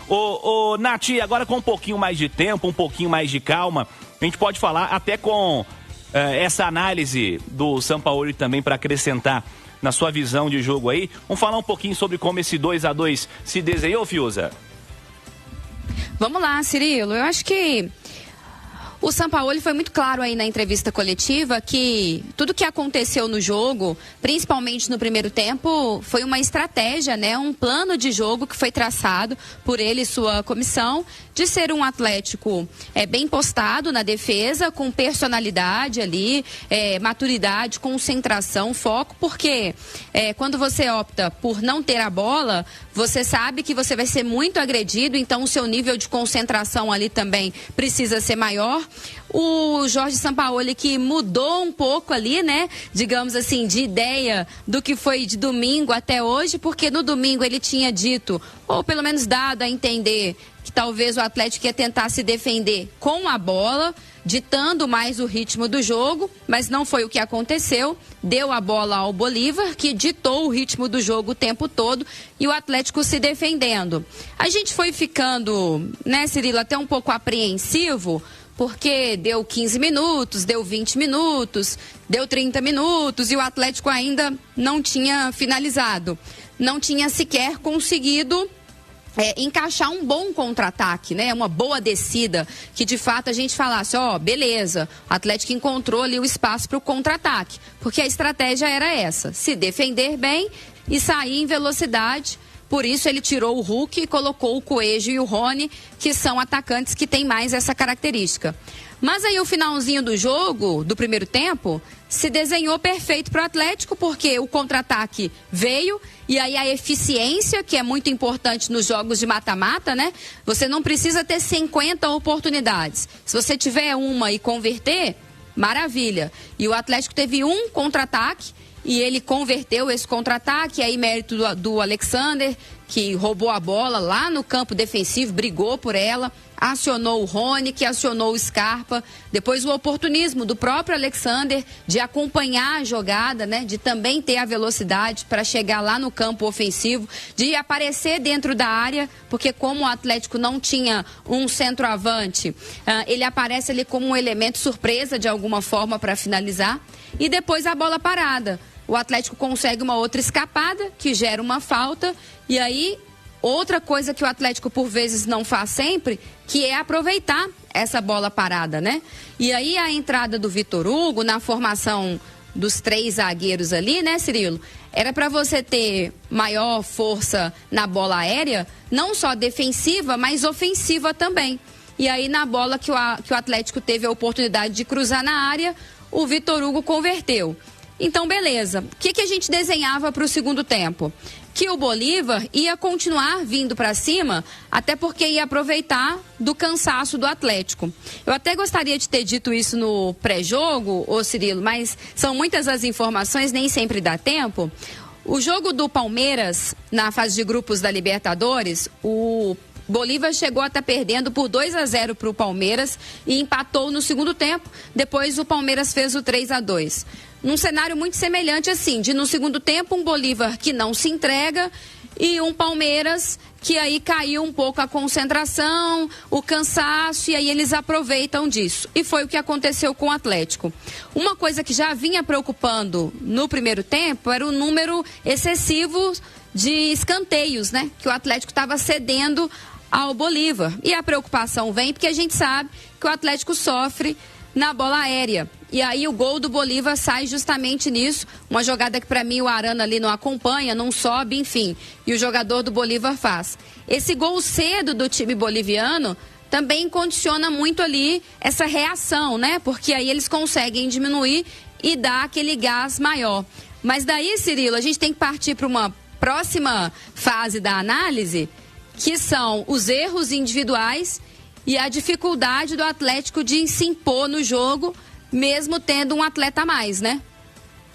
Ô, Nath, agora com um pouquinho mais de tempo, um pouquinho mais de calma, a gente pode falar até com essa análise do Sampaoli também para acrescentar na sua visão de jogo aí. Vamos falar um pouquinho sobre como esse 2-2 se desenhou, Fiuza? Vamos lá, Cirilo. Eu acho que o Sampaoli foi muito claro aí na entrevista coletiva que tudo que aconteceu no jogo, principalmente no primeiro tempo, foi uma estratégia, né? Um plano de jogo que foi traçado por ele e sua comissão de ser um Atlético bem postado na defesa, com personalidade ali, maturidade, concentração, foco, porque quando você opta por não ter a bola, você sabe que você vai ser muito agredido, então o seu nível de concentração ali também precisa ser maior. O Jorge Sampaoli que mudou um pouco ali, né, digamos assim, de ideia do que foi de domingo até hoje, porque no domingo ele tinha dito, ou pelo menos dado a entender, que talvez o Atlético ia tentar se defender com a bola, ditando mais o ritmo do jogo, mas não foi o que aconteceu. Deu a bola ao Bolívar, que ditou o ritmo do jogo o tempo todo, e o Atlético se defendendo. A gente foi ficando, né, Cirilo, até um pouco apreensivo, porque deu 15 minutos, deu 20 minutos, deu 30 minutos e o Atlético ainda não tinha finalizado. Não tinha sequer conseguido encaixar um bom contra-ataque, né? Uma boa descida, que de fato a gente falasse, beleza, o Atlético encontrou ali o espaço para o contra-ataque, porque a estratégia era essa, se defender bem e sair em velocidade. Por isso ele tirou o Hulk e colocou o Coelho e o Rony, que são atacantes que têm mais essa característica. Mas aí o finalzinho do jogo, do primeiro tempo, se desenhou perfeito para o Atlético, porque o contra-ataque veio e aí a eficiência, que é muito importante nos jogos de mata-mata, né? Você não precisa ter 50 oportunidades. Se você tiver uma e converter, maravilha. E o Atlético teve um contra-ataque, e ele converteu esse contra-ataque, aí mérito do Alexander, que roubou a bola lá no campo defensivo, brigou por ela, acionou o Rony, que acionou o Scarpa, depois o oportunismo do próprio Alexander de acompanhar a jogada, né, de também ter a velocidade para chegar lá no campo ofensivo, de aparecer dentro da área, porque como o Atlético não tinha um centroavante, ele aparece ali como um elemento surpresa de alguma forma para finalizar, e depois a bola parada. O Atlético consegue uma outra escapada, que gera uma falta, e aí outra coisa que o Atlético por vezes não faz sempre, que é aproveitar essa bola parada, né? E aí a entrada do Vitor Hugo na formação dos 3 zagueiros ali, né, Cirilo? Era para você ter maior força na bola aérea, não só defensiva, mas ofensiva também. E aí na bola que o Atlético teve a oportunidade de cruzar na área, o Vitor Hugo converteu. Então, beleza. O que a gente desenhava para o segundo tempo? Que o Bolívar ia continuar vindo para cima, até porque ia aproveitar do cansaço do Atlético. Eu até gostaria de ter dito isso no pré-jogo, ô Cirilo, mas são muitas as informações, nem sempre dá tempo. O jogo do Palmeiras, na fase de grupos da Libertadores, o Bolívar chegou a estar perdendo por 2-0 para o Palmeiras e empatou no segundo tempo. Depois o Palmeiras fez o 3-2. Num cenário muito semelhante assim, de no segundo tempo um Bolívar que não se entrega e um Palmeiras que aí caiu um pouco a concentração, o cansaço, e aí eles aproveitam disso. E foi o que aconteceu com o Atlético. Uma coisa que já vinha preocupando no primeiro tempo era o número excessivo de escanteios, né? Que o Atlético estava cedendo ao Bolívar. E a preocupação vem porque a gente sabe que o Atlético sofre na bola aérea. E aí o gol do Bolívar sai justamente nisso, uma jogada que para mim o Arana ali não acompanha, não sobe, enfim, e o jogador do Bolívar faz. Esse gol cedo do time boliviano também condiciona muito ali essa reação, né? Porque aí eles conseguem diminuir e dar aquele gás maior. Mas daí, Cirilo, a gente tem que partir para uma próxima fase da análise, que são os erros individuais e a dificuldade do Atlético de se impor no jogo, mesmo tendo um atleta a mais, né?